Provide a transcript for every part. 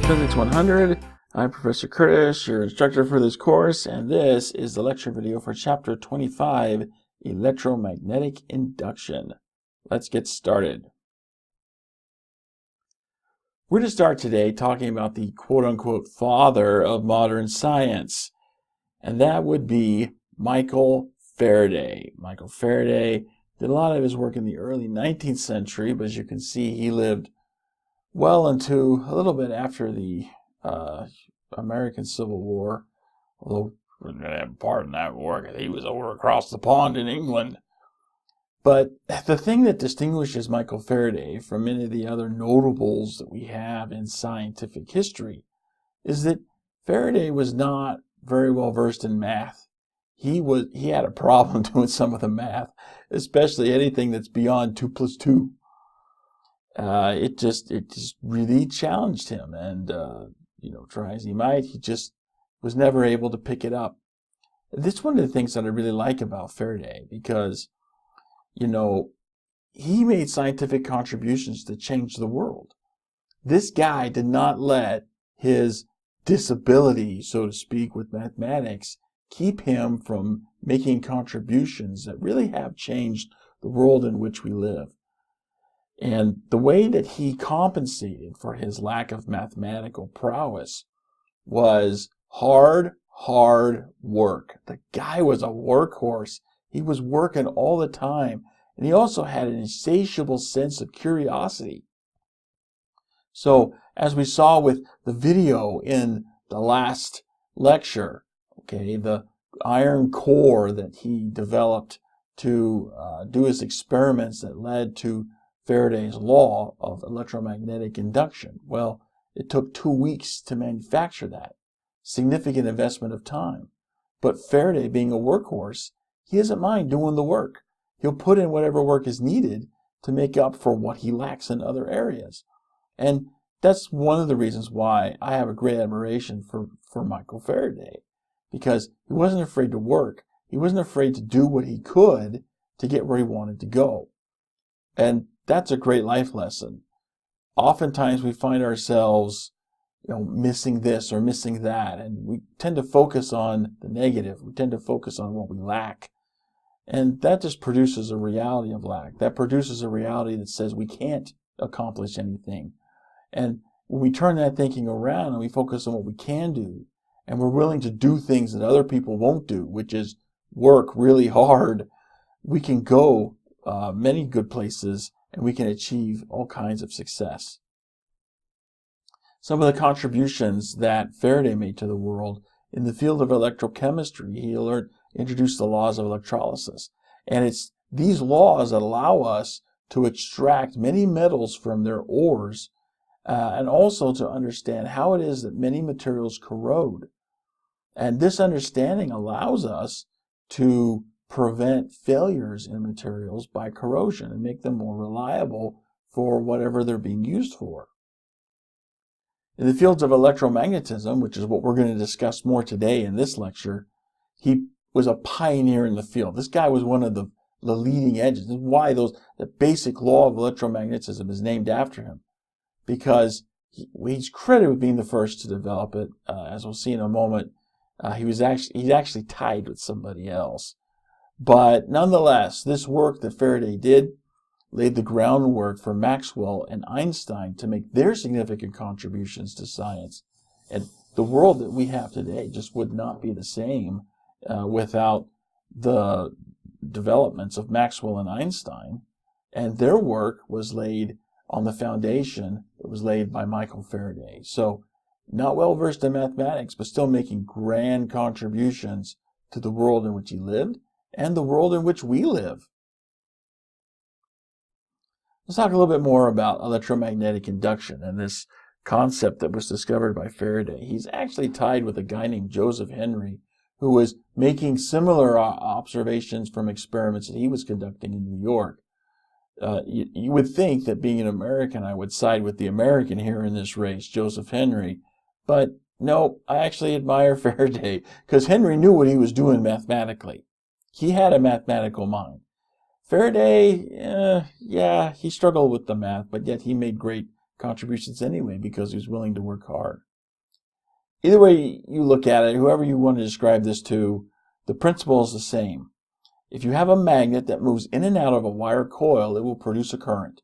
Physics 100. I'm Professor Curtis, your instructor for this course, and this is the lecture video for Chapter 25, Electromagnetic Induction. Let's get started. We're going to start today talking about the quote-unquote father of modern science, and that would be Michael Faraday. Michael Faraday did a lot of his work in the early 19th century, but as you can see, he lived well into a little bit after the American Civil War, although we didn't have a part in that war because he was over across the pond in England. But the thing that distinguishes Michael Faraday from many of the other notables that we have in scientific history is that Faraday was not very well versed in math. He had a problem doing some of the math, especially anything that's beyond 2 + 2. It just really challenged him, and try as he might, he just was never able to pick it up. This is one of the things that I really like about Faraday, because he made scientific contributions to change the world. This guy did not let his disability, so to speak, with mathematics keep him from making contributions that really have changed the world in which we live. And the way that he compensated for his lack of mathematical prowess was hard work. The guy was a workhorse. He was working all the time. And he also had an insatiable sense of curiosity. So, as we saw with the video in the last lecture, the iron core that he developed to do his experiments that led to Faraday's law of electromagnetic induction. Well, it took 2 weeks to manufacture that. Significant investment of time. But Faraday, being a workhorse, he doesn't mind doing the work. He'll put in whatever work is needed to make up for what he lacks in other areas. And that's one of the reasons why I have a great admiration for Michael Faraday. Because he wasn't afraid to work. He wasn't afraid to do what he could to get where he wanted to go. And that's a great life lesson. Oftentimes we find ourselves, missing this or missing that, and we tend to focus on the negative. We tend to focus on what we lack. And that just produces a reality of lack. That produces a reality that says we can't accomplish anything. And when we turn that thinking around and we focus on what we can do, and we're willing to do things that other people won't do, which is work really hard, we can go many good places, and we can achieve all kinds of success. Some of the contributions that Faraday made to the world in the field of electrochemistry, he introduced the laws of electrolysis. And it's these laws that allow us to extract many metals from their ores, and also to understand how it is that many materials corrode. And this understanding allows us to prevent failures in materials by corrosion and make them more reliable for whatever they're being used for. In the fields of electromagnetism, which is what we're going to discuss more today in this lecture, he was a pioneer in the field. This guy was one of the leading edges. This is why the basic law of electromagnetism is named after him, because he's credited with being the first to develop it. As we'll see in a moment, he's actually tied with somebody else. But nonetheless, this work that Faraday did laid the groundwork for Maxwell and Einstein to make their significant contributions to science. And the world that we have today just would not be the same without the developments of Maxwell and Einstein. And their work was laid on the foundation that was laid by Michael Faraday. So, not well versed in mathematics, but still making grand contributions to the world in which he lived and the world in which we live. Let's talk a little bit more about electromagnetic induction and this concept that was discovered by Faraday. He's actually tied with a guy named Joseph Henry, who was making similar observations from experiments that he was conducting in New York. You would think that being an American, I would side with the American here in this race, Joseph Henry. But no, I actually admire Faraday, because Henry knew what he was doing mathematically. He had a mathematical mind. Faraday, he struggled with the math, but yet he made great contributions anyway because he was willing to work hard. Either way you look at it, whoever you want to describe this to, the principle is the same. If you have a magnet that moves in and out of a wire coil, it will produce a current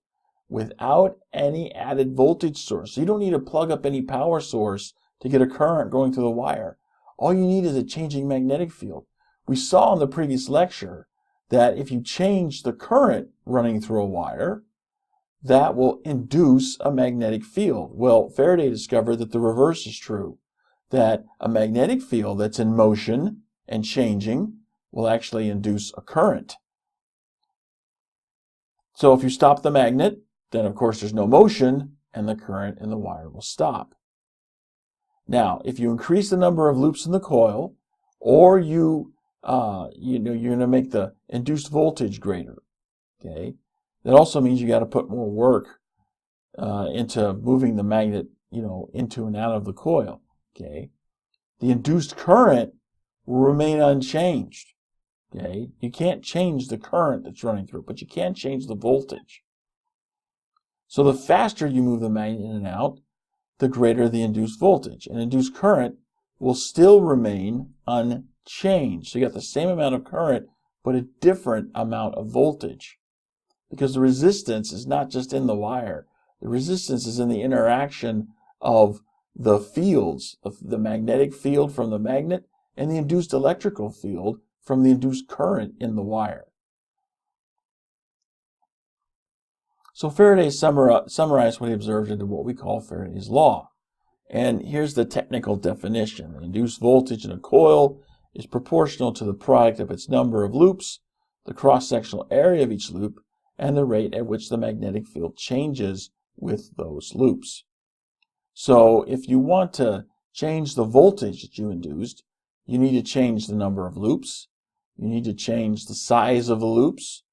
without any added voltage source. So you don't need to plug up any power source to get a current going through the wire. All you need is a changing magnetic field. We saw in the previous lecture that if you change the current running through a wire, that will induce a magnetic field. Well, Faraday discovered that the reverse is true, that a magnetic field that's in motion and changing will actually induce a current. So if you stop the magnet, then of course there's no motion and the current in the wire will stop. Now, if you increase the number of loops in the coil, or you're going to make the induced voltage greater, okay? That also means you got to put more work into moving the magnet, into and out of the coil, okay? The induced current will remain unchanged, okay? You can't change the current that's running through, but you can change the voltage. So the faster you move the magnet in and out, the greater the induced voltage. And induced current will still remain unchanged. So you got the same amount of current, but a different amount of voltage. Because the resistance is not just in the wire. The resistance is in the interaction of the fields, of the magnetic field from the magnet and the induced electrical field from the induced current in the wire. So Faraday summarized what he observed into what we call Faraday's law. And here's the technical definition. The induced voltage in a coil is proportional to the product of its number of loops, the cross-sectional area of each loop, and the rate at which the magnetic field changes with those loops. So if you want to change the voltage that you induced, you need to change the number of loops, you need to change the size of the loops,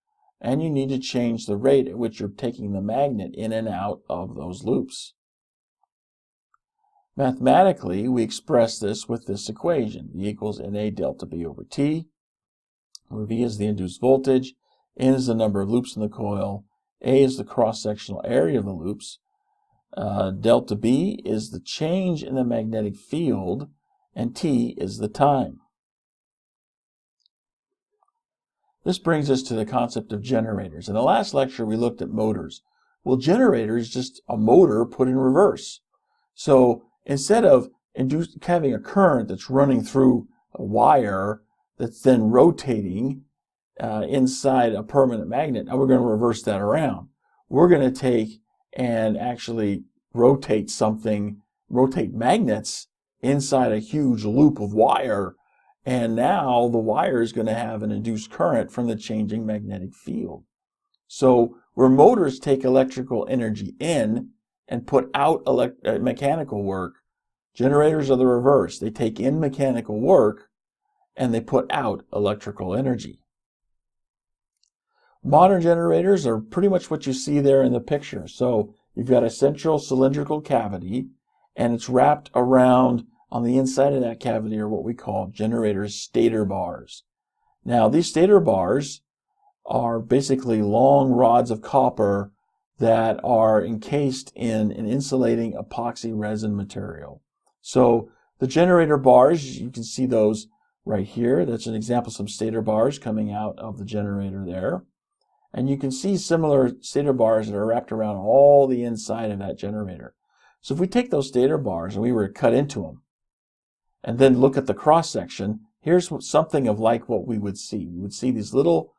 and you need to change the rate at which you're taking the magnet in and out of those loops. Mathematically, we express this with this equation. V equals NA delta B over T, where V is the induced voltage, N is the number of loops in the coil, A is the cross-sectional area of the loops, delta B is the change in the magnetic field, and T is the time. This brings us to the concept of generators. In the last lecture, we looked at motors. Well, generator is just a motor put in reverse. So instead of having a current that's running through a wire that's then rotating inside a permanent magnet, now we're going to reverse that around. We're going to take and actually rotate magnets inside a huge loop of wire. And now the wire is going to have an induced current from the changing magnetic field. So where motors take electrical energy in and put out mechanical work, generators are the reverse. They take in mechanical work and they put out electrical energy. Modern generators are pretty much what you see there in the picture. So you've got a central cylindrical cavity and it's wrapped around on the inside of that cavity are what we call generator stator bars. Now, these stator bars are basically long rods of copper that are encased in an insulating epoxy resin material. So the generator bars, you can see those right here. That's an example of some stator bars coming out of the generator there. And you can see similar stator bars that are wrapped around all the inside of that generator. So if we take those stator bars and we were to cut into them, and then look at the cross-section, here's something of like what we would see. We would see these little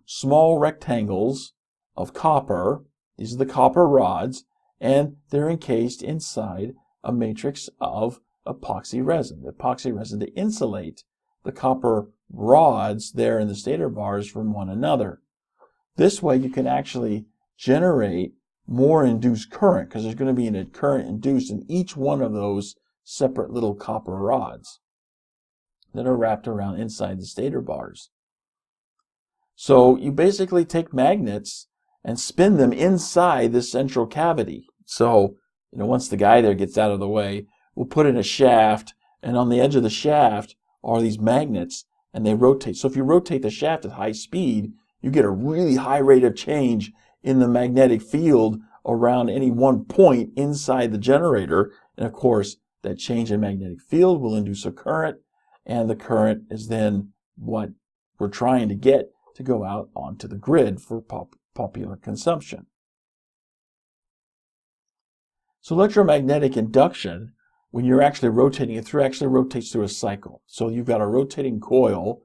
small rectangles of copper. These are the copper rods, and they're encased inside a matrix of epoxy resin. The epoxy resin to insulate the copper rods there in the stator bars from one another. This way you can actually generate more induced current because there's going to be a current induced in each one of those separate little copper rods that are wrapped around inside the stator bars. So you basically take magnets and spin them inside this central cavity. So, once the guy there gets out of the way, we'll put in a shaft, and on the edge of the shaft are these magnets, and they rotate. So if you rotate the shaft at high speed, you get a really high rate of change in the magnetic field around any one point inside the generator. And of course, that change in magnetic field will induce a current, and the current is then what we're trying to get to go out onto the grid for popular consumption. So electromagnetic induction, when you're actually rotating it through, actually rotates through a cycle. So you've got a rotating coil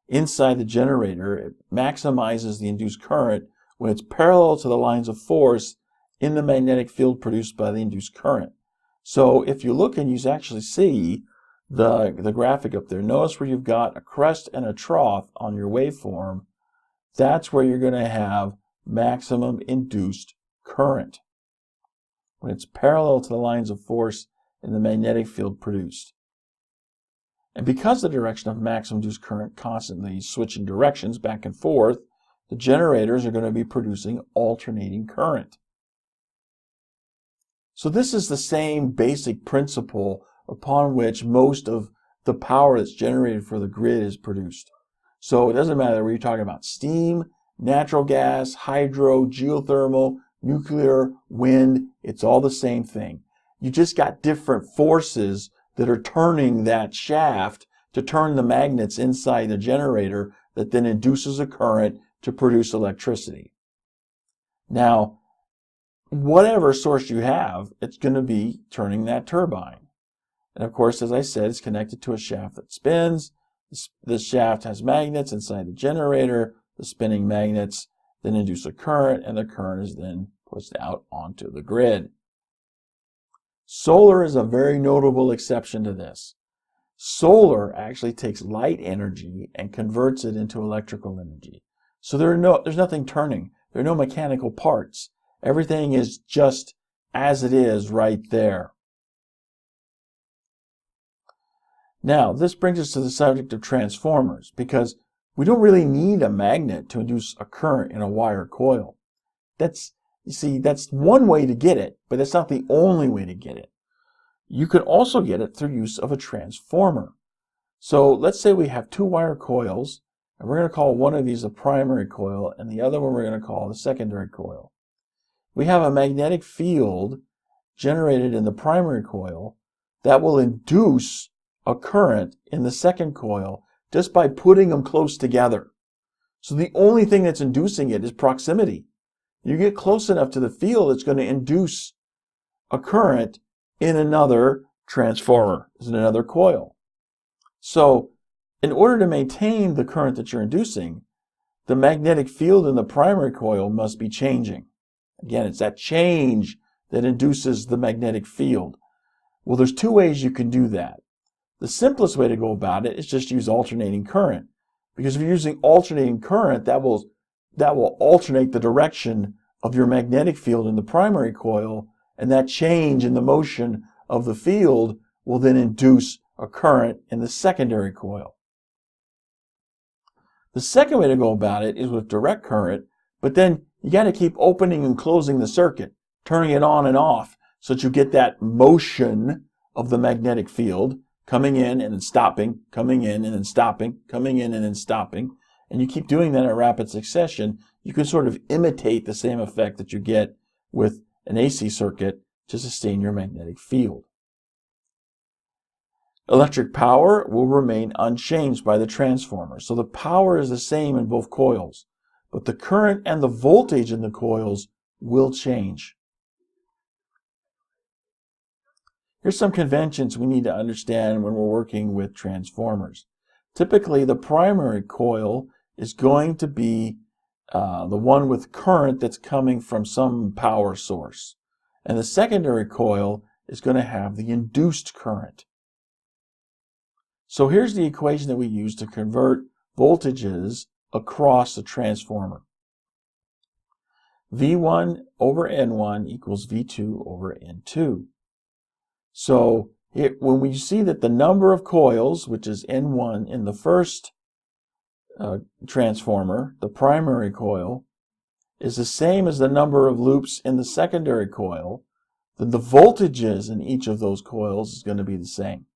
inside the generator. It maximizes the induced current when it's parallel to the lines of force in the magnetic field produced by the induced current. So if you look and you actually see the graphic up there, notice where you've got a crest and a trough on your waveform. That's where you're going to have maximum induced current, when it's parallel to the lines of force in the magnetic field produced. And because the direction of maximum induced current constantly switching directions back and forth, the generators are going to be producing alternating current. So this is the same basic principle upon which most of the power that's generated for the grid is produced. So it doesn't matter whether you're talking about steam, natural gas, hydro, geothermal, nuclear, wind, it's all the same thing. You just got different forces that are turning that shaft to turn the magnets inside the generator that then induces a current to produce electricity. Now, whatever source you have, it's going to be turning that turbine. And of course, as I said, it's connected to a shaft that spins. This shaft has magnets inside the generator. The spinning magnets then induce a current, and the current is then pushed out onto the grid. Solar is a very notable exception to this. Solar actually takes light energy and converts it into electrical energy. So there's nothing turning. There are no mechanical parts. Everything is just as it is right there. Now, this brings us to the subject of transformers, because we don't really need a magnet to induce a current in a wire coil. That's one way to get it, but that's not the only way to get it. You can also get it through use of a transformer. So let's say we have two wire coils, and we're going to call one of these a primary coil, and the other one we're going to call the secondary coil. We have a magnetic field generated in the primary coil that will induce a current in the second coil just by putting them close together. So the only thing that's inducing it is proximity. You get close enough to the field, it's going to induce a current in another transformer, in another coil. So in order to maintain the current that you're inducing, the magnetic field in the primary coil must be changing. Again, it's that change that induces the magnetic field. Well, there's two ways you can do that. The simplest way to go about it is just use alternating current. Because if you're using alternating current, that will alternate the direction of your magnetic field in the primary coil, and that change in the motion of the field will then induce a current in the secondary coil. The second way to go about it is with direct current, but then you got to keep opening and closing the circuit, turning it on and off, so that you get that motion of the magnetic field coming in and then stopping, coming in and then stopping, coming in and then stopping. And you keep doing that in rapid succession, you can sort of imitate the same effect that you get with an AC circuit to sustain your magnetic field. Electric power will remain unchanged by the transformer. So the power is the same in both coils, but the current and the voltage in the coils will change. Here's some conventions we need to understand when we're working with transformers. Typically, the primary coil is going to be the one with current that's coming from some power source. And the secondary coil is going to have the induced current. So here's the equation that we use to convert voltages across the transformer. V1 over N1 equals V2 over N2. So when we see that the number of coils, which is N1 in the first transformer, the primary coil, is the same as the number of loops in the secondary coil, then the voltages in each of those coils is going to be the same.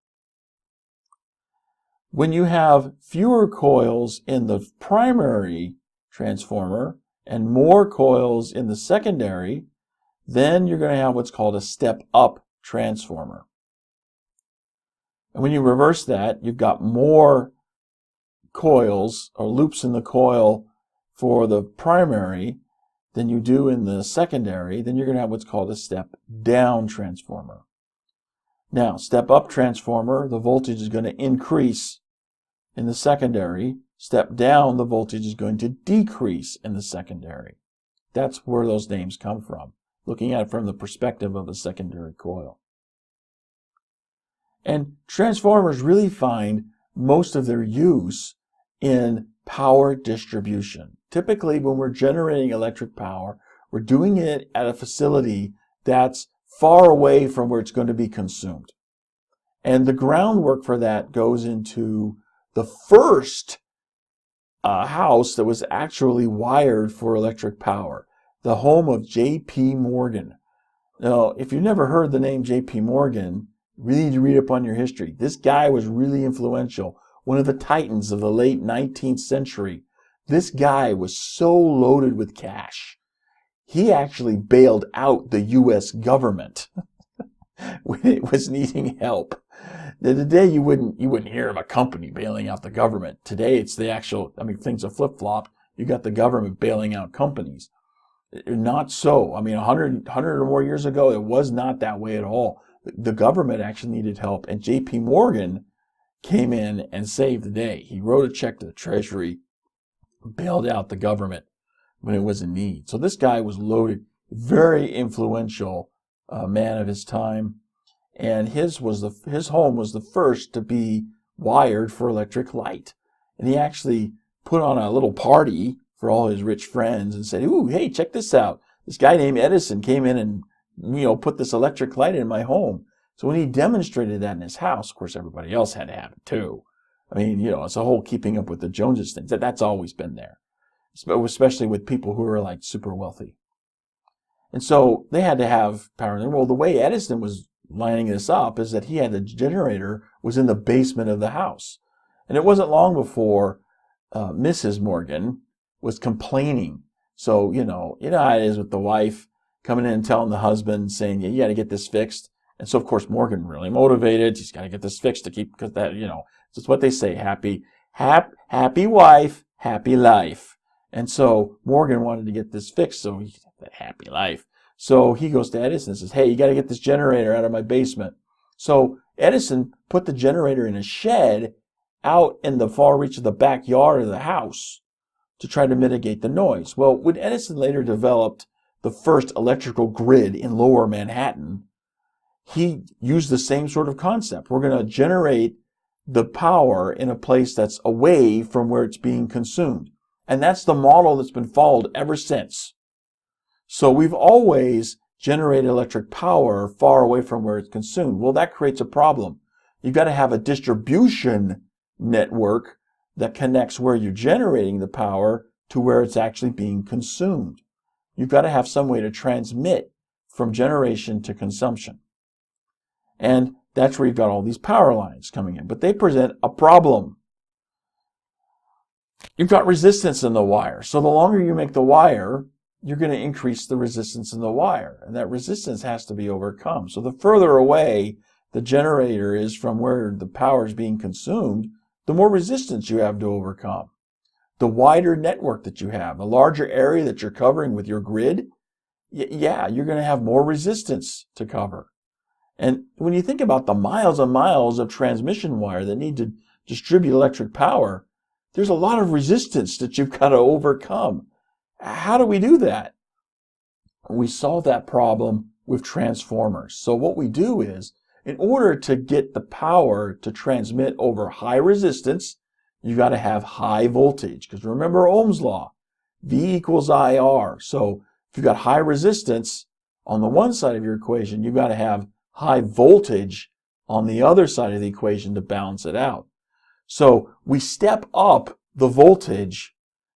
When you have fewer coils in the primary transformer and more coils in the secondary, then you're going to have what's called a step-up transformer. And when you reverse that, you've got more coils or loops in the coil for the primary than you do in the secondary. Then you're going to have what's called a step-down transformer. Now, step-up transformer, the voltage is going to increase in the secondary. Step-down, the voltage is going to decrease in the secondary. That's where those names come from, looking at it from the perspective of a secondary coil. And transformers really find most of their use in power distribution. Typically, when we're generating electric power, we're doing it at a facility that's far away from where it's going to be consumed. And the groundwork for that goes into the first house that was actually wired for electric power, the home of J.P. Morgan. Now, if you've never heard the name J.P. Morgan, you really need to read up on your history. This guy was really influential, one of the titans of the late 19th century. This guy was so loaded with cash, he actually bailed out the U.S. government when it was needing help. Today you wouldn't hear of a company bailing out the government. Today it's the actual, things have flip-flopped. You got the government bailing out companies. Not so. 100 or more years ago, it was not that way at all. The government actually needed help, and J.P. Morgan came in and saved the day. He wrote a check to the Treasury, bailed out the government when it was in need. So this guy was loaded, very influential man of his time, and his home was the first to be wired for electric light. And he actually put on a little party for all his rich friends and said, "Ooh, hey, check this out. This guy named Edison came in and put this electric light in my home." So when he demonstrated that in his house, of course, everybody else had to have it too. It's a whole keeping up with the Joneses thing. That's always been there, especially with people who are like super wealthy. And so they had to have power. Well, the way Edison was lining this up is that he had the generator was in the basement of the house. And it wasn't long before Mrs. Morgan was complaining. So, you know how it is with the wife coming in and telling the husband, saying, "Yeah, you got to get this fixed." And so, of course, Morgan really motivated. He's got to get this fixed to keep, because that, it's what they say, happy wife, happy life. And so Morgan wanted to get this fixed so he could have that happy life. So he goes to Edison and says, "Hey, you got to get this generator out of my basement." So Edison put the generator in a shed out in the far reach of the backyard of the house to try to mitigate the noise. Well, when Edison later developed the first electrical grid in lower Manhattan, he used the same sort of concept. We're going to generate the power in a place that's away from where it's being consumed. And that's the model that's been followed ever since. So we've always generated electric power far away from where it's consumed. Well, that creates a problem. You've got to have a distribution network that connects where you're generating the power to where it's actually being consumed. You've got to have some way to transmit from generation to consumption. And that's where you've got all these power lines coming in. But they present a problem. You've got resistance in the wire. So the longer you make the wire, you're going to increase the resistance in the wire. And that resistance has to be overcome. So the further away the generator is from where the power is being consumed, the more resistance you have to overcome. The wider network that you have, the larger area that you're covering with your grid, you're going to have more resistance to cover. And when you think about the miles and miles of transmission wire that need to distribute electric power, there's a lot of resistance that you've got to overcome. How do we do that? We solve that problem with transformers. So what we do is, in order to get the power to transmit over high resistance, you got to have high voltage. Because remember Ohm's law, V equals IR. So if you've got high resistance on the one side of your equation, you've got to have high voltage on the other side of the equation to balance it out. So we step up the voltage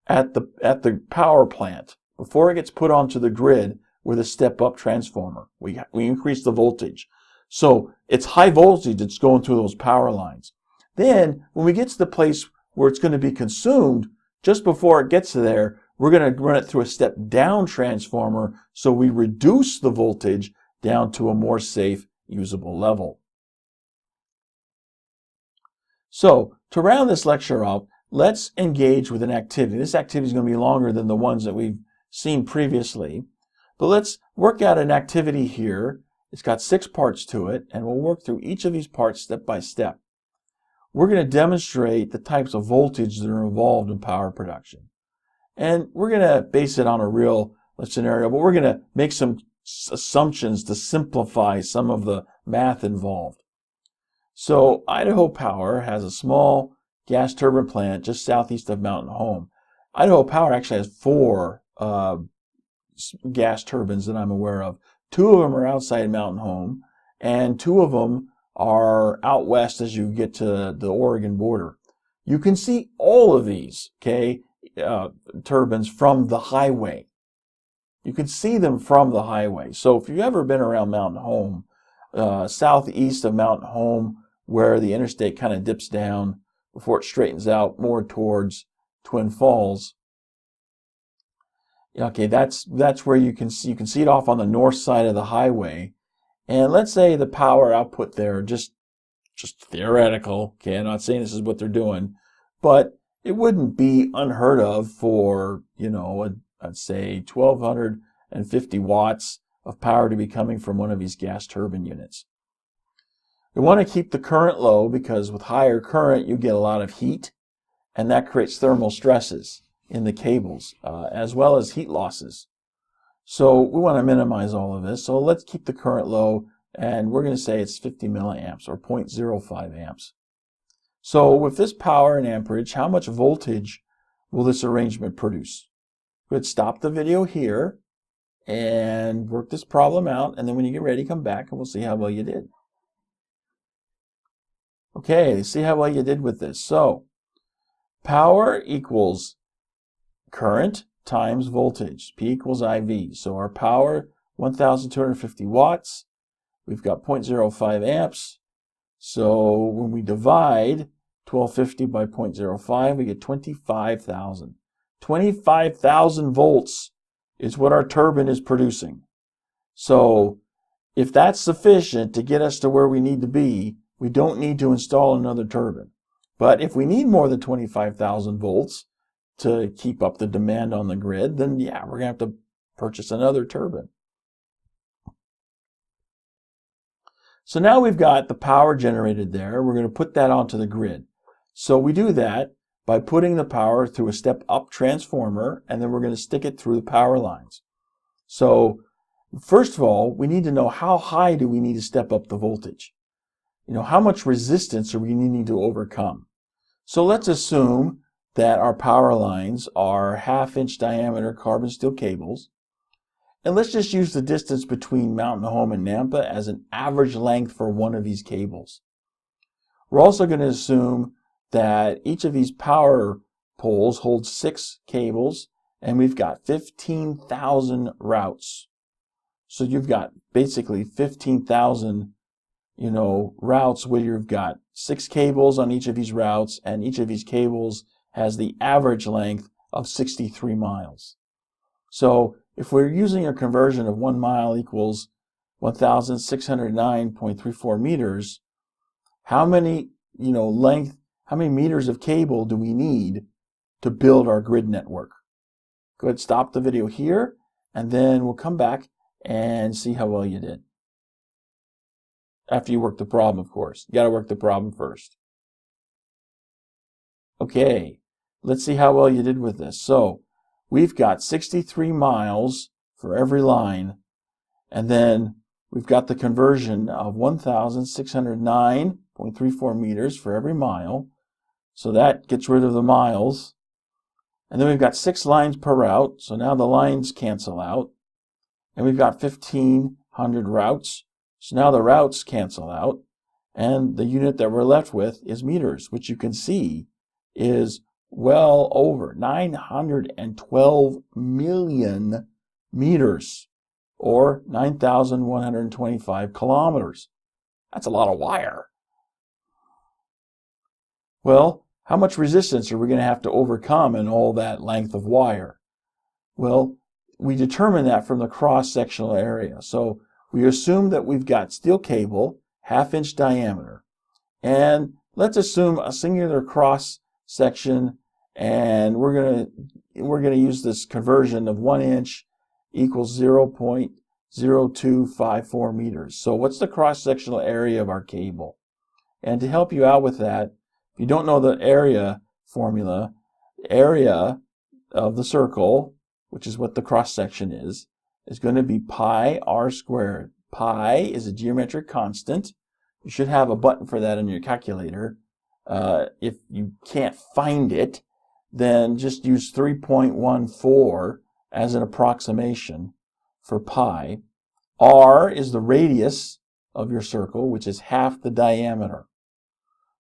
at the power plant before it gets put onto the grid with a step-up transformer. We increase the voltage. So it's high voltage that's going through those power lines. Then when we get to the place where it's going to be consumed, just before it gets to there, we're going to run it through a step-down transformer so we reduce the voltage down to a more safe, usable level. So, to round this lecture up, let's engage with an activity. This activity is going to be longer than the ones that we've seen previously, but let's work out an activity here. It's got 6 parts to it, and we'll work through each of these parts step by step. We're going to demonstrate the types of voltage that are involved in power production. And we're going to base it on a real scenario, but we're going to make some assumptions to simplify some of the math involved. So Idaho Power has a small gas turbine plant just southeast of Mountain Home. Idaho Power actually has 4 gas turbines that I'm aware of. 2 of them are outside Mountain Home, and 2 of them are out west as you get to the Oregon border. You can see all of these, turbines from the highway. You can see them from the highway. So if you've ever been around Mountain Home, southeast of Mountain Home, where the interstate kind of dips down before it straightens out more towards Twin Falls, that's where you can see it off on the north side of the highway. And let's say the power output there, just theoretical, I'm not saying this is what they're doing, but it wouldn't be unheard of for, I'd say 1,250 watts of power to be coming from one of these gas turbine units. We want to keep the current low because with higher current you get a lot of heat, and that creates thermal stresses in the cables, as well as heat losses. So we want to minimize all of this. So let's keep the current low, and we're going to say it's 50 milliamps or 0.05 amps. So with this power and amperage, how much voltage will this arrangement produce? Good, stop the video here and work this problem out, and then when you get ready, come back and we'll see how well you did. Okay, see how well you did with this. So power equals current times voltage. P equals IV. So our power, 1,250 watts. We've got 0.05 amps. So when we divide 1,250 by 0.05, we get 25,000. 25,000 volts is what our turbine is producing. So if that's sufficient to get us to where we need to be, we don't need to install another turbine. But if we need more than 25,000 volts to keep up the demand on the grid, then yeah, we're going to have to purchase another turbine. So now we've got the power generated there. We're going to put that onto the grid. So we do that by putting the power through a step-up transformer, and then we're going to stick it through the power lines. So first of all, we need to know how high do we need to step up the voltage. How much resistance are we needing to overcome? So let's assume that our power lines are 1/2-inch diameter carbon steel cables. And let's just use the distance between Mountain Home and Nampa as an average length for one of these cables. We're also going to assume that each of these power poles holds 6 cables, and we've got 15,000 routes. So you've got basically 15,000 routes where you've got 6 cables on each of these routes, and each of these cables has the average length of 63 miles. So if we're using a conversion of 1 mile equals 1,609.34 meters, how many meters of cable do we need to build our grid network? Go ahead, stop the video here, and then we'll come back and see how well you did. After you work the problem, of course. You got to work the problem first. Okay, let's see how well you did with this. So we've got 63 miles for every line, and then we've got the conversion of 1,609.34 meters for every mile. So that gets rid of the miles. And then we've got 6 lines per route, so now the lines cancel out. And we've got 1,500 routes. So now the routes cancel out, and the unit that we're left with is meters, which you can see is well over 912 million meters, or 9,125 kilometers. That's a lot of wire. Well, how much resistance are we going to have to overcome in all that length of wire? Well, we determine that from the cross-sectional area. So we assume that we've got steel cable, 1/2 inch diameter. And let's assume a singular cross section, and we're going to use this conversion of 1 inch equals 0.0254 meters. So what's the cross-sectional area of our cable? And to help you out with that, if you don't know the area formula, the area of the circle, which is what the cross-section is going to be pi r squared. Pi is a geometric constant. You should have a button for that in your calculator. If you can't find it, then just use 3.14 as an approximation for pi. R is the radius of your circle, which is half the diameter.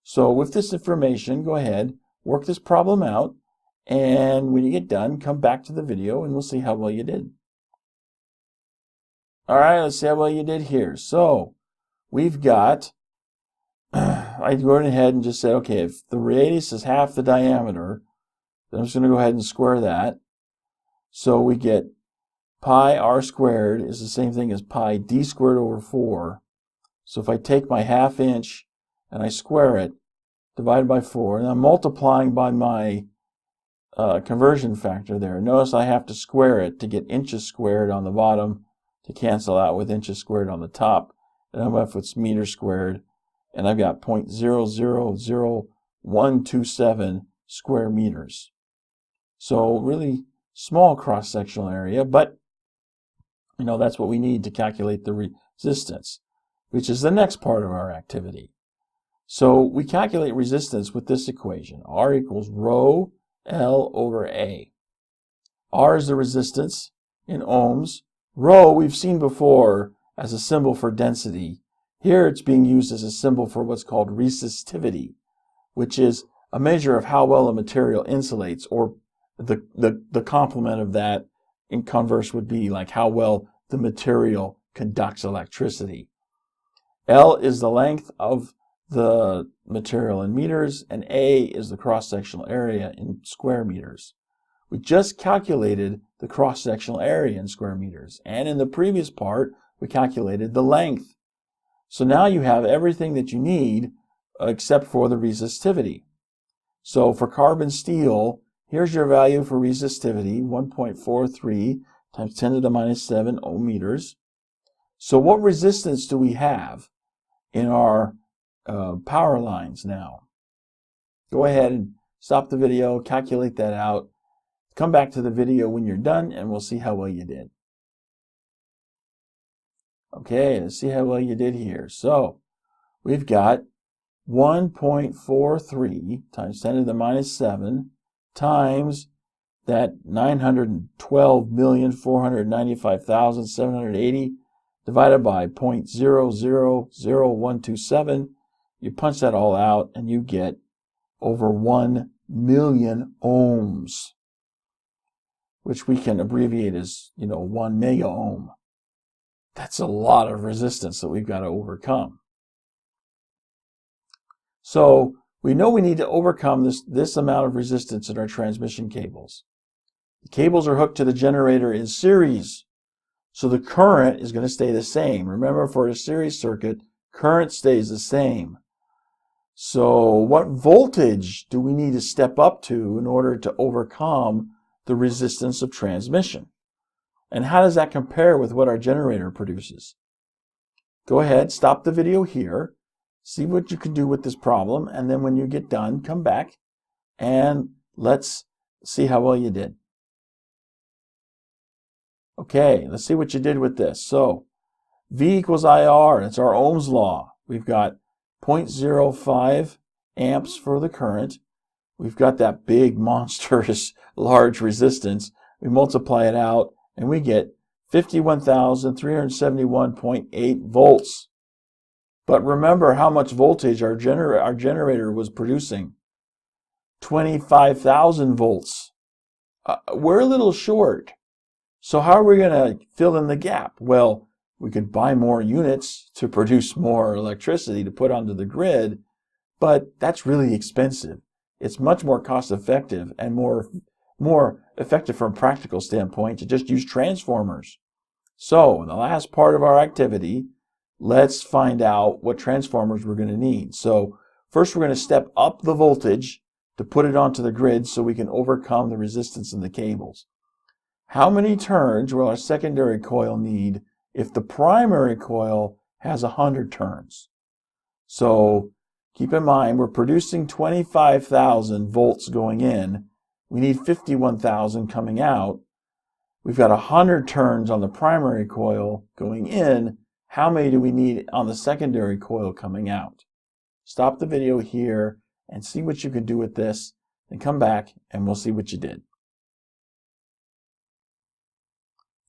So with this information, go ahead, work this problem out, and when you get done, come back to the video and we'll see how well you did. All right, let's see how well you did here. So we've got, I went ahead and just said, okay, if the radius is half the diameter, then I'm just going to go ahead and square that. So we get pi r squared is the same thing as pi d squared over 4. So if I take my 1/2 inch and I square it, divided by 4, and I'm multiplying by my conversion factor there. Notice I have to square it to get inches squared on the bottom to cancel out with inches squared on the top. And I'm left with meters squared, and I've got 0.000127 square meters. So really small cross-sectional area, but you know that's what we need to calculate the resistance, which is the next part of our activity. So we calculate resistance with this equation. R equals rho L over A. R is the resistance in ohms. Rho we've seen before as a symbol for density. Here it's being used as a symbol for what's called resistivity, which is a measure of how well a material insulates, or the complement of that in converse would be like how well the material conducts electricity. L is the length of the material in meters, and A is the cross-sectional area in square meters. We just calculated the cross-sectional area in square meters, and in the previous part we calculated the length. So now you have everything that you need except for the resistivity. So for carbon steel, here's your value for resistivity, 1.43 times 10 to the minus 7 ohm meters. So what resistance do we have in our power lines now? Go ahead and stop the video, calculate that out. Come back to the video when you're done and we'll see how well you did. Okay, let's see how well you did here. So we've got 1.43 times 10 to the minus 7 times that 912,495,780 divided by 0.000127. You punch that all out and you get over 1 million ohms, which we can abbreviate as, 1 mega ohm. That's a lot of resistance that we've got to overcome. So we know we need to overcome this amount of resistance in our transmission cables. The cables are hooked to the generator in series, so the current is going to stay the same. Remember, for a series circuit, current stays the same. So what voltage do we need to step up to in order to overcome the resistance of transmission? And how does that compare with what our generator produces? Go ahead, stop the video here, see what you can do with this problem, and then when you get done, come back and let's see how well you did. Okay, let's see what you did with this. So V equals IR, that's our Ohm's law. We've got 0.05 amps for the current. We've got that big, monstrous, large resistance. We multiply it out, and we get 51,371.8 volts. But remember how much voltage our generator was producing. 25,000 volts. We're a little short. So how are we going to fill in the gap? Well, we could buy more units to produce more electricity to put onto the grid, but that's really expensive. It's much more cost effective and more more effective from a practical standpoint to just use transformers. So in the last part of our activity, let's find out what transformers we're going to need. So first we're going to step up the voltage to put it onto the grid so we can overcome the resistance in the cables. How many turns will our secondary coil need if the primary coil has 100 turns? So keep in mind, we're producing 25,000 volts going in. We need 51,000 coming out. We've got 100 turns on the primary coil going in. How many do we need on the secondary coil coming out? Stop the video here and see what you can do with this, and come back and we'll see what you did.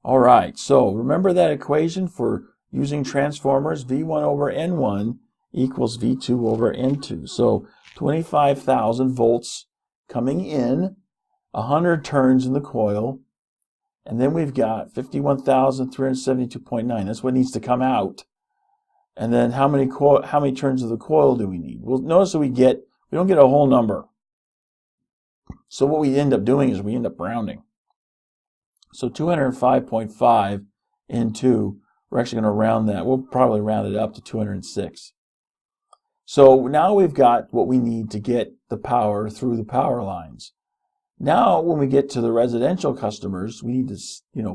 All right, so remember that equation for using transformers, V1 over N1 equals V2 over N2. So 25,000 volts coming in, 100 turns in the coil, and then we've got 51,372.9. That's what needs to come out. And then how many turns of the coil do we need? Well, notice that we don't get a whole number. So what we end up doing is we end up rounding. So 205.5 into, we're actually going to round that. We'll probably round it up to 206. So now we've got what we need to get the power through the power lines. Now when we get to the residential customers, we need to,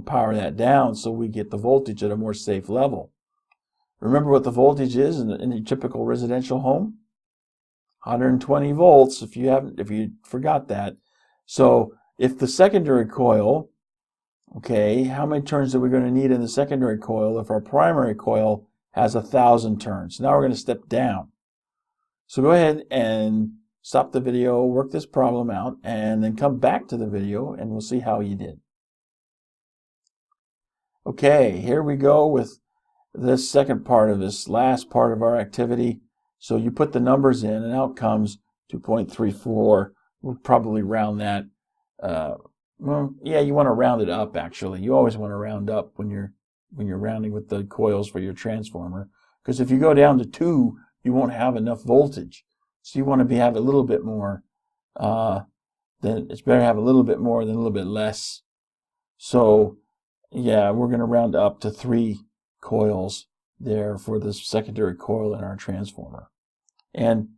power that down so we get the voltage at a more safe level. Remember what the voltage is in a typical residential home? 120 volts, if you forgot that. So if the secondary coil, okay, how many turns are we going to need in the secondary coil if our primary coil has 1,000 turns? Now we're going to step down. So go ahead and stop the video, work this problem out, and then come back to the video and we'll see how you did. Okay, here we go with this second part of this last part of our activity. So you put the numbers in and out comes 2.34. We'll probably round that. Well, yeah, you want to round it up actually. You always want to round up when you're rounding with the coils for your transformer. Because if you go down to 2, you won't have enough voltage. So you want to have a little bit more. Then it's better to have a little bit more than a little bit less. So yeah, we're going to round up to 3 coils there for the secondary coil in our transformer. And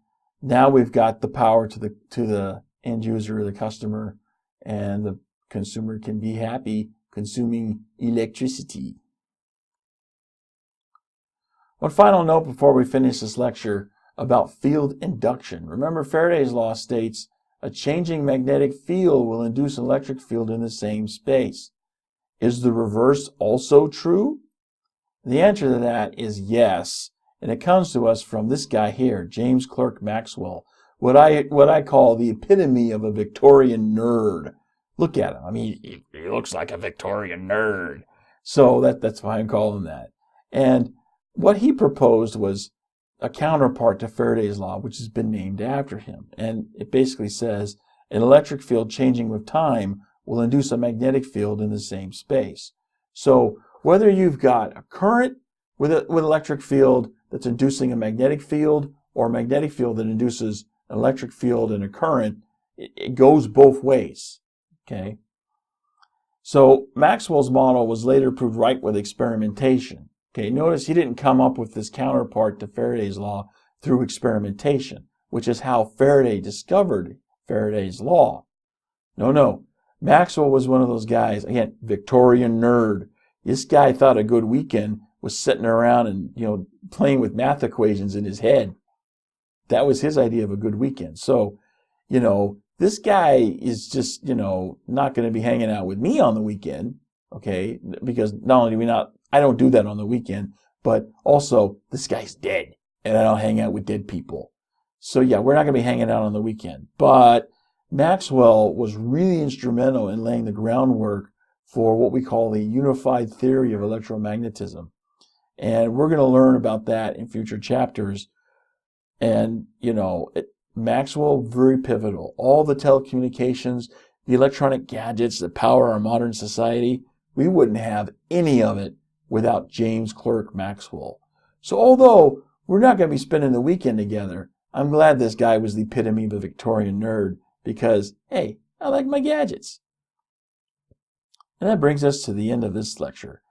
now we've got the power to the end user, the customer, and the consumer can be happy consuming electricity. One final note before we finish this lecture about field induction. Remember, Faraday's law states a changing magnetic field will induce an electric field in the same space. Is the reverse also true? The answer to that is yes, and it comes to us from this guy here, James Clerk Maxwell, what I call the epitome of a Victorian nerd. Look at him. I mean, he looks like a Victorian nerd. So that's why I'm calling him that. And what he proposed was a counterpart to Faraday's law, which has been named after him. And it basically says an electric field changing with time will induce a magnetic field in the same space. So whether you've got a current with electric field that's inducing a magnetic field, or a magnetic field that induces an electric field and a current, it goes both ways. Okay. So Maxwell's model was later proved right with experimentation. Okay, notice he didn't come up with this counterpart to Faraday's law through experimentation, which is how Faraday discovered Faraday's law. No. Maxwell was one of those guys, again, Victorian nerd. This guy thought a good weekend was sitting around and, playing with math equations in his head. That was his idea of a good weekend. So, this guy is just, not going to be hanging out with me on the weekend, okay? Because not only do I don't do that on the weekend, but also this guy's dead and I don't hang out with dead people. So yeah, we're not going to be hanging out on the weekend. But Maxwell was really instrumental in laying the groundwork for what we call the unified theory of electromagnetism. And we're going to learn about that in future chapters. And, Maxwell, very pivotal. All the telecommunications, the electronic gadgets that power our modern society, we wouldn't have any of it without James Clerk Maxwell. So although we're not going to be spending the weekend together, I'm glad this guy was the epitome of a Victorian nerd because, hey, I like my gadgets. And that brings us to the end of this lecture.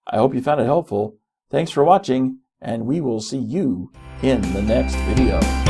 I hope you found it helpful. Thanks for watching, and we will see you in the next video.